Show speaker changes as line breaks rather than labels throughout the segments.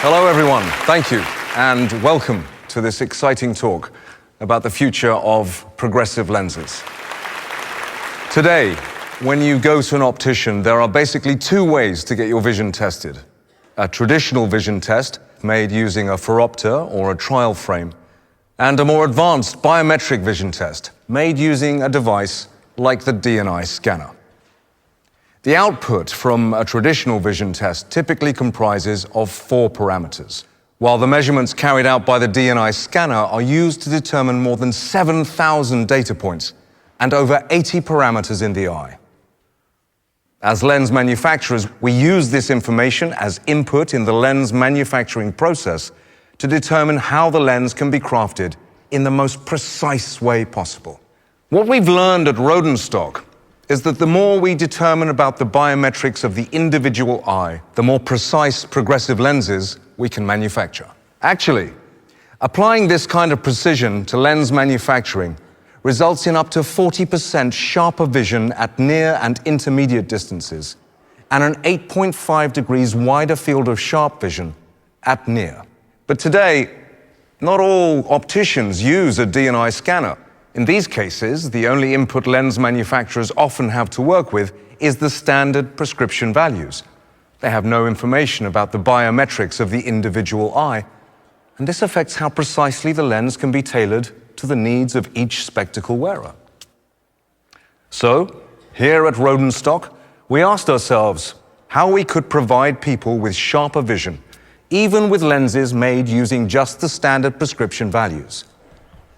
Hello, everyone. Thank you, and welcome to this exciting talk about the future of progressive lenses. Today, when you go to an optician, there are basically two ways to get your vision tested. A traditional vision test made using a phoropter or a trial frame, and a more advanced biometric vision test made using a device like the DNI scanner. The output from a traditional vision test typically comprises of 4 parameters, while the measurements carried out by the DNI scanner are used to determine more than 7,000 data points and over 80 parameters in the eye. As lens manufacturers, we use this information as input in the lens manufacturing process to determine how the lens can be crafted in the most precise way possible. What we've learned at Rodenstock is that the more we determine about the biometrics of the individual eye, the more precise progressive lenses we can manufacture. Actually, applying this kind of precision to lens manufacturing results in up to 40% sharper vision at near and intermediate distances, and an 8.5 degrees wider field of sharp vision at near. But today, not all opticians use a DNI scanner. In these cases, the only input lens manufacturers often have to work with is the standard prescription values. They have no information about the biometrics of the individual eye, and this affects how precisely the lens can be tailored to the needs of each spectacle wearer. So, here at Rodenstock, we asked ourselves how we could provide people with sharper vision, even with lenses made using just the standard prescription values.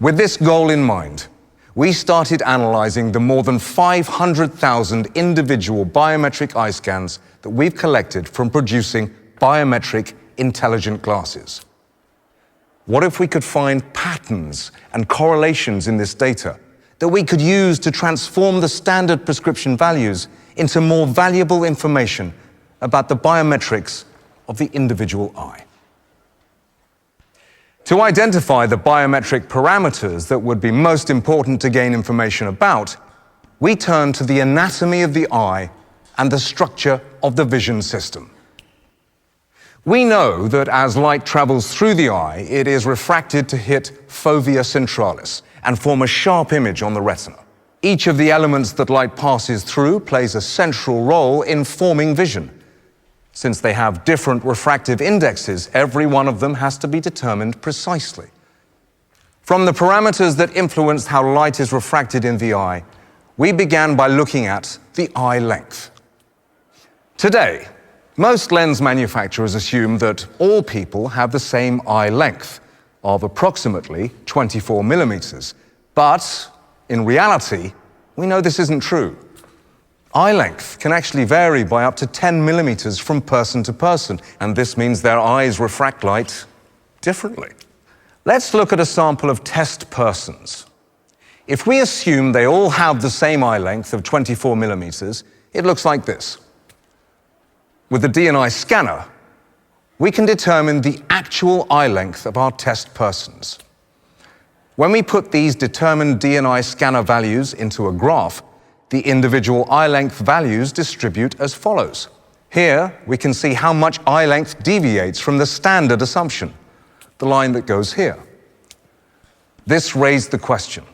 With this goal in mind, we started analyzing the more than 500,000 individual biometric eye scans that we've collected from producing biometric intelligent glasses. What if we could find patterns and correlations in this data that we could use to transform the standard prescription values into more valuable information about the biometrics of the individual eye? To identify the biometric parameters that would be most important to gain information about, we turn to the anatomy of the eye and the structure of the vision system. We know that as light travels through the eye, it is refracted to hit fovea centralis and form a sharp image on the retina. Each of the elements that light passes through plays a central role in forming vision. Since they have different refractive indexes, every one of them has to be determined precisely. From the parameters that influence how light is refracted in the eye, we began by looking at the eye length. Today, most lens manufacturers assume that all people have the same eye length of approximately 24 millimeters. But in reality, we know this isn't true. Eye length can actually vary by up to 10 millimeters from person to person, and this means their eyes refract light differently. Let's look at a sample of test persons. If we assume they all have the same eye length of 24 millimeters, it looks like this. With the DNI scanner, we can determine the actual eye length of our test persons. When we put these determined DNI scanner values into a graph, the individual eye length values distribute as follows. Here, we can see how much eye length deviates from the standard assumption, the line that goes here. This raised the question: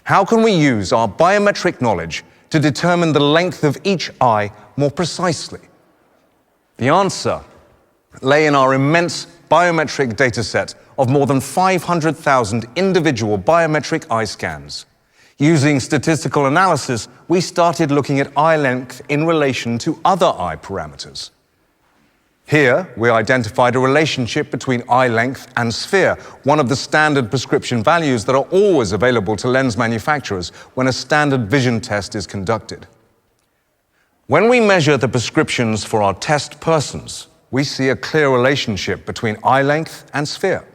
how can we use our biometric knowledge to determine the length of each eye more precisely? The answer lay in our immense biometric dataset of more than 500,000 individual biometric eye scans. Using statistical analysis, we started looking at eye length in relation to other eye parameters. Here, we identified a relationship between eye length and sphere, one of the standard prescription values that are always available to lens manufacturers when a standard vision test is conducted. When we measure the prescriptions for our test persons, we see a clear relationship between eye length and sphere.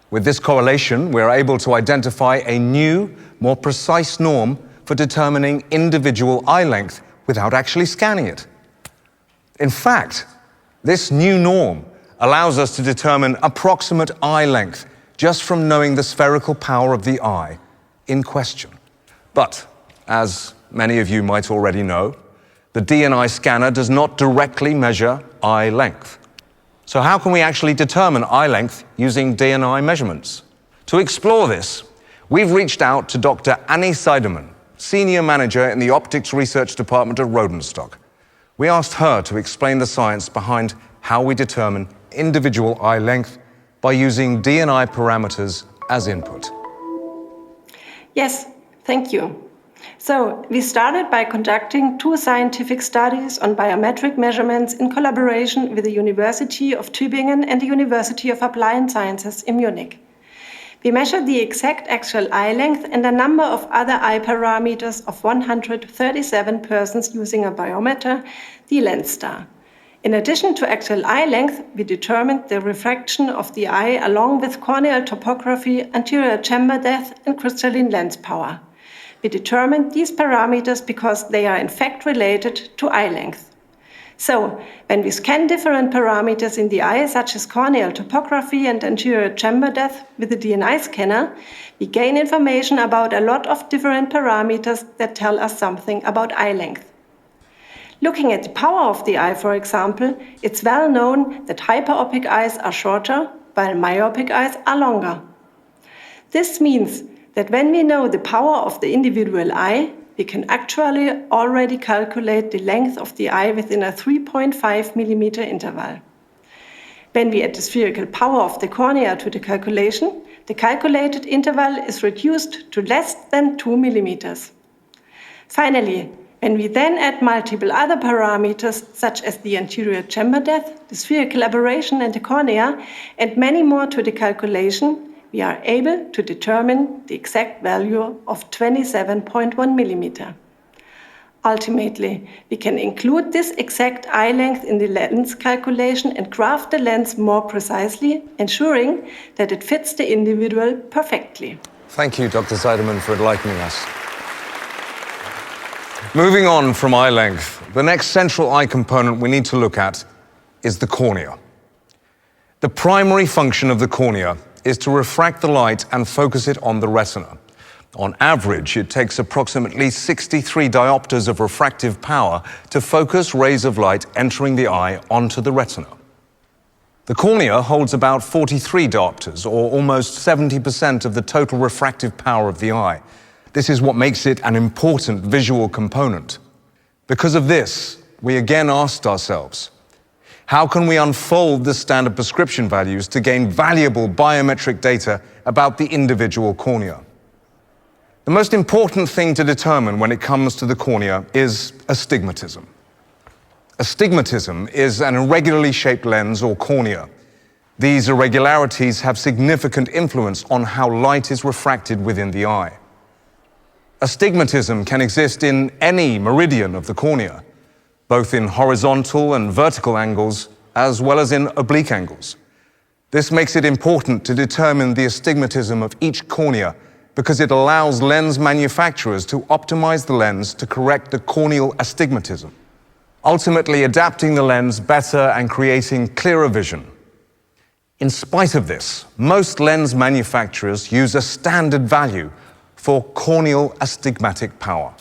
With this correlation, we're able to identify a new, more precise norm for determining individual eye length without actually scanning it. In fact, this new norm allows us to determine approximate eye length just from knowing the spherical power of the eye in question. But, as many of you might already know, the DNI scanner does not directly measure eye length. So how can we actually determine eye length using DNI measurements? To explore this, we've reached out to Dr. Annie Seidemann, Senior Manager in the Optics Research Department at Rodenstock. We asked her to explain the science behind how we determine individual eye length by using DNI parameters as input.
Yes, thank you. So, we started by conducting 2 scientific studies on biometric measurements in collaboration with the University of Tübingen and the University of Applied Sciences in Munich. We measured the exact actual eye length and a number of other eye parameters of 137 persons using a biometer, the lens star. In addition to actual eye length, we determined the refraction of the eye along with corneal topography, anterior chamber depth, and crystalline lens power. We determined these parameters because they are in fact related to eye length. So, when we scan different parameters in the eye, such as corneal topography and anterior chamber depth with the DNI scanner, we gain information about a lot of different parameters that tell us something about eye length. Looking at the power of the eye, for example, it's well known that hyperopic eyes are shorter, while myopic eyes are longer. This means that when we know the power of the individual eye, we can actually already calculate the length of the eye within a 3.5 millimeter interval. When we add the spherical power of the cornea to the calculated interval is reduced to less than 2 millimeters. Finally, when we then add multiple other parameters, such as the anterior chamber depth, the spherical aberration and the cornea, and many more to the calculation, we are able to determine the exact value of 27.1 millimeter. Ultimately, we can include this exact eye length in the lens calculation and graph the lens more precisely, ensuring that it fits the individual perfectly.
Thank you, Dr. Seidemann, for enlightening us. Moving on from eye length, the next central eye component we need to look at is the cornea. The primary function of the cornea is to refract the light and focus it on the retina. On average, it takes approximately 63 diopters of refractive power to focus rays of light entering the eye onto the retina. The cornea holds about 43 diopters, or almost 70% of the total refractive power of the eye. This is what makes it an important visual component. Because of this, we again asked ourselves, how can we unfold the standard prescription values to gain valuable biometric data about the individual cornea? The most important thing to determine when it comes to the cornea is astigmatism. Astigmatism is an irregularly shaped lens or cornea. These irregularities have significant influence on how light is refracted within the eye. Astigmatism can exist in any meridian of the cornea, both in horizontal and vertical angles, as well as in oblique angles. This makes it important to determine the astigmatism of each cornea because it allows lens manufacturers to optimize the lens to correct the corneal astigmatism, ultimately adapting the lens better and creating clearer vision. In spite of this, most lens manufacturers use a standard value for corneal astigmatic power.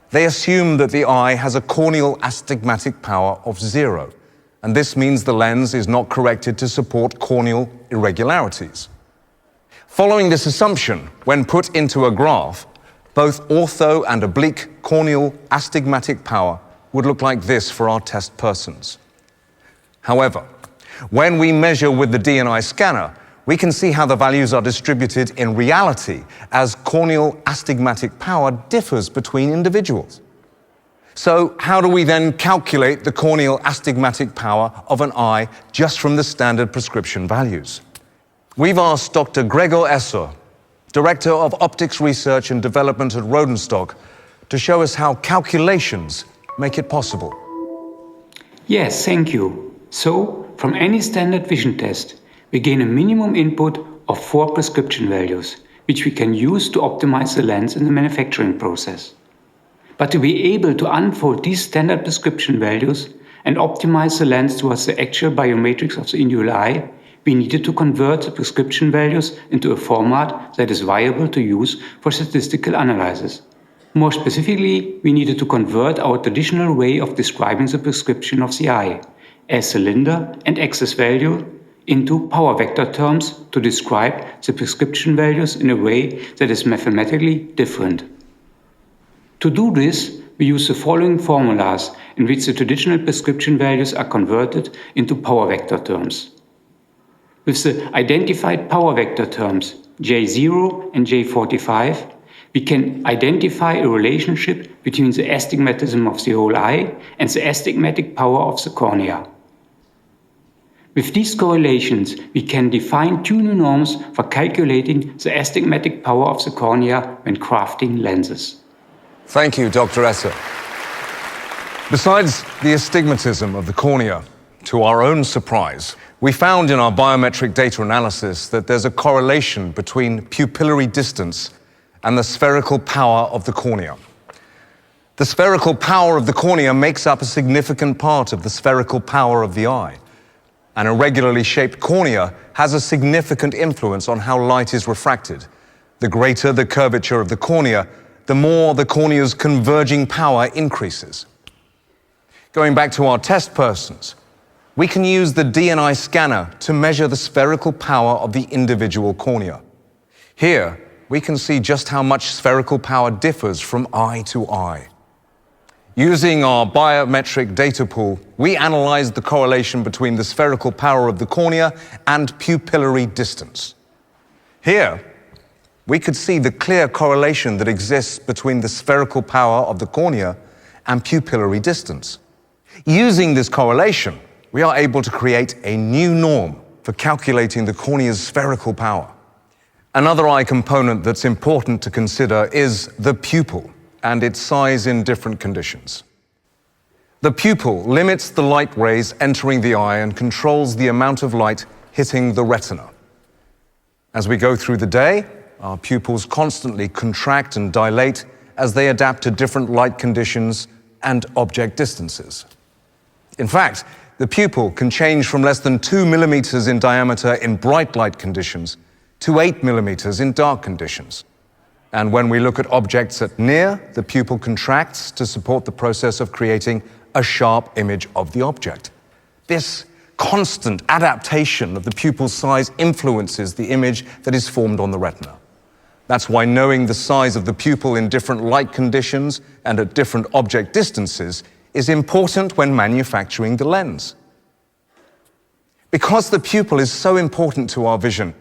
They assume that the eye has a corneal astigmatic power of 0, and this means the lens is not corrected to support corneal irregularities. Following this assumption, when put into a graph, both ortho and oblique corneal astigmatic power would look like this for our test persons. However, when we measure with the DNI scanner, we can see how the values are distributed in reality as corneal astigmatic power differs between individuals. So how do we then calculate the corneal astigmatic power of an eye just from the standard prescription values? We've asked Dr. Gregor Esser, Director of Optics Research and Development at Rodenstock, to show us how calculations make it possible.
Yes, thank you. So, from any standard vision test, we gain a minimum input of 4 prescription values, which we can use to optimize the lens in the manufacturing process. But to be able to unfold these standard prescription values and optimize the lens towards the actual biometrics of the individual eye, we needed to convert the prescription values into a format that is viable to use for statistical analysis. More specifically, we needed to convert our traditional way of describing the prescription of the eye, as cylinder and axis value into power vector terms to describe the prescription values in a way that is mathematically different. To do this, we use the following formulas in which the traditional prescription values are converted into power vector terms. With the identified power vector terms J0 and J45, we can identify a relationship between the astigmatism of the whole eye and the astigmatic power of the cornea. With these correlations, we can define two new norms for calculating the astigmatic power of the cornea when crafting lenses.
Thank you, Dr. Esser. Besides the astigmatism of the cornea, to our own surprise, we found in our biometric data analysis that there's a correlation between pupillary distance and the spherical power of the cornea. The spherical power of the cornea makes up a significant part of the spherical power of the eye. An irregularly shaped cornea has a significant influence on how light is refracted. The greater the curvature of the cornea, the more the cornea's converging power increases. Going back to our test persons, we can use the DNI scanner to measure the spherical power of the individual cornea. Here, we can see just how much spherical power differs from eye to eye. Using our biometric data pool, we analyzed the correlation between the spherical power of the cornea and pupillary distance. Here, we could see the clear correlation that exists between the spherical power of the cornea and pupillary distance. Using this correlation, we are able to create a new norm for calculating the cornea's spherical power. Another eye component that's important to consider is the pupil and its size in different conditions. The pupil limits the light rays entering the eye and controls the amount of light hitting the retina. As we go through the day, our pupils constantly contract and dilate as they adapt to different light conditions and object distances. In fact, the pupil can change from less than 2 millimeters in diameter in bright light conditions to 8 millimeters in dark conditions. And when we look at objects at near, the pupil contracts to support the process of creating a sharp image of the object. This constant adaptation of the pupil's size influences the image that is formed on the retina. That's why knowing the size of the pupil in different light conditions and at different object distances is important when manufacturing the lens. Because the pupil is so important to our vision,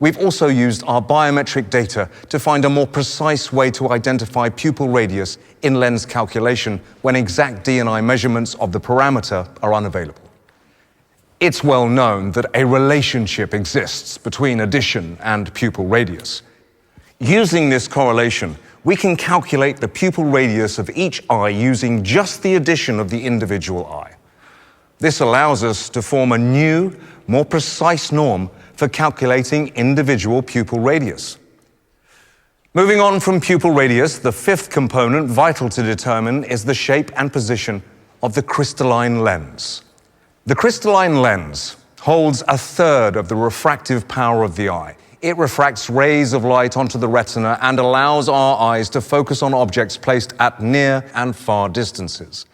we've also used our biometric data to find a more precise way to identify pupil radius in lens calculation when exact DNI measurements of the parameter are unavailable. It's well known that a relationship exists between addition and pupil radius. Using this correlation, we can calculate the pupil radius of each eye using just the addition of the individual eye. This allows us to form a new, more precise norm for calculating individual pupil radius. Moving on from pupil radius, the fifth component vital to determine is the shape and position of the crystalline lens. The crystalline lens holds a third of the refractive power of the eye. It refracts rays of light onto the retina and allows our eyes to focus on objects placed at near and far distances.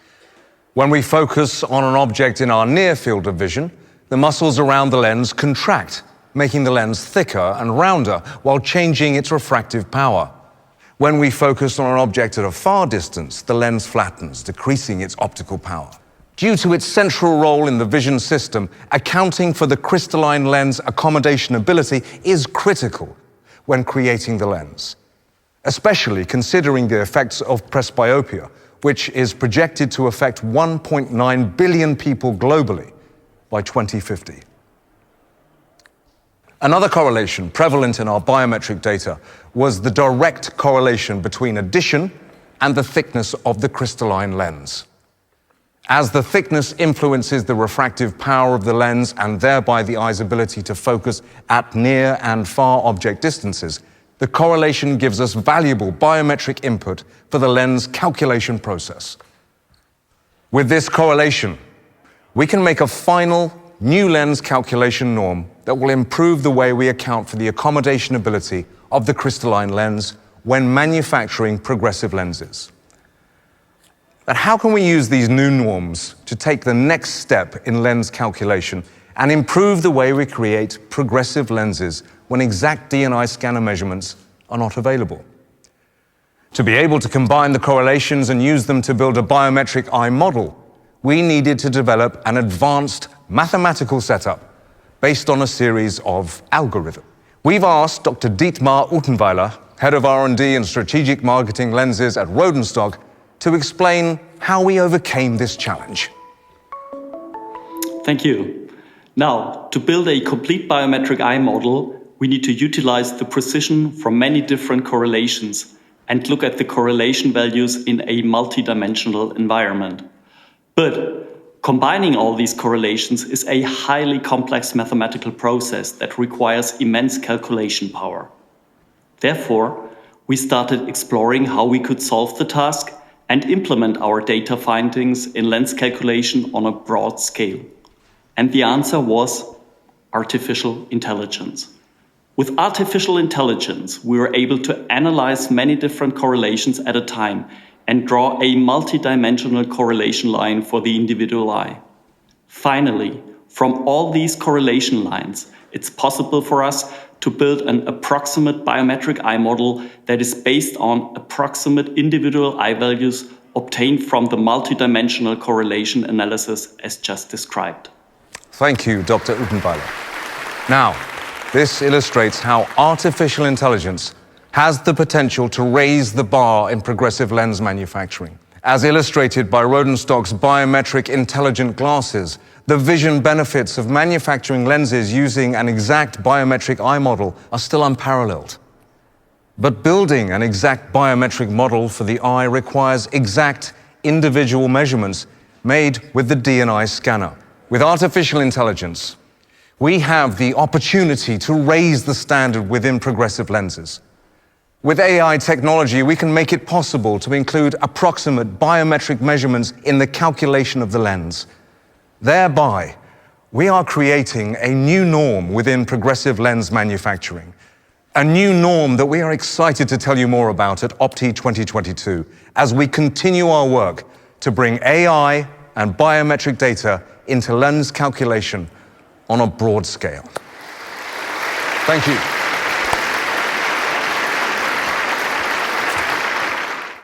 When we focus on an object in our near field of vision, the muscles around the lens contract, making the lens thicker and rounder while changing its refractive power. When we focus on an object at a far distance, the lens flattens, decreasing its optical power. Due to its central role in the vision system, accounting for the crystalline lens accommodation ability is critical when creating the lens, especially considering the effects of presbyopia, which is projected to affect 1.9 billion people globally by 2050. Another correlation prevalent in our biometric data was the direct correlation between addition and the thickness of the crystalline lens. As the thickness influences the refractive power of the lens and thereby the eye's ability to focus at near and far object distances, the correlation gives us valuable biometric input for the lens calculation process. With this correlation, we can make a final new lens calculation norm that will improve the way we account for the accommodation ability of the crystalline lens when manufacturing progressive lenses. But how can we use these new norms to take the next step in lens calculation and improve the way we create progressive lenses when exact DNI scanner measurements are not available? To be able to combine the correlations and use them to build a biometric eye model, we needed to develop an advanced mathematical setup based on a series of algorithms. We've asked Dr. Dietmar Utenweiler, Head of R&D and Strategic Marketing Lenses at Rodenstock, to explain how we overcame this challenge.
Thank you. Now, to build a complete biometric eye model, we need to utilize the precision from many different correlations and look at the correlation values in a multidimensional environment. But combining all these correlations is a highly complex mathematical process that requires immense calculation power. Therefore, we started exploring how we could solve the task and implement our data findings in lens calculation on a broad scale. And the answer was artificial intelligence. With artificial intelligence, we were able to analyze many different correlations at a time and draw a multidimensional correlation line for the individual eye. Finally, from all these correlation lines, it's possible for us to build an approximate biometric eye model that is based on approximate individual eye values obtained from the multidimensional correlation analysis as just described.
Thank you, Dr. Utenweiler. Now, this illustrates how artificial intelligence has the potential to raise the bar in progressive lens manufacturing. As illustrated by Rodenstock's biometric intelligent glasses, the vision benefits of manufacturing lenses using an exact biometric eye model are still unparalleled. But building an exact biometric model for the eye requires exact individual measurements made with the DNI scanner. With artificial intelligence, we have the opportunity to raise the standard within progressive lenses. With AI technology, we can make it possible to include approximate biometric measurements in the calculation of the lens. Thereby, we are creating a new norm within progressive lens manufacturing, a new norm that we are excited to tell you more about at Opti 2022 as we continue our work to bring AI and biometric data into lens calculation on a broad scale. Thank you.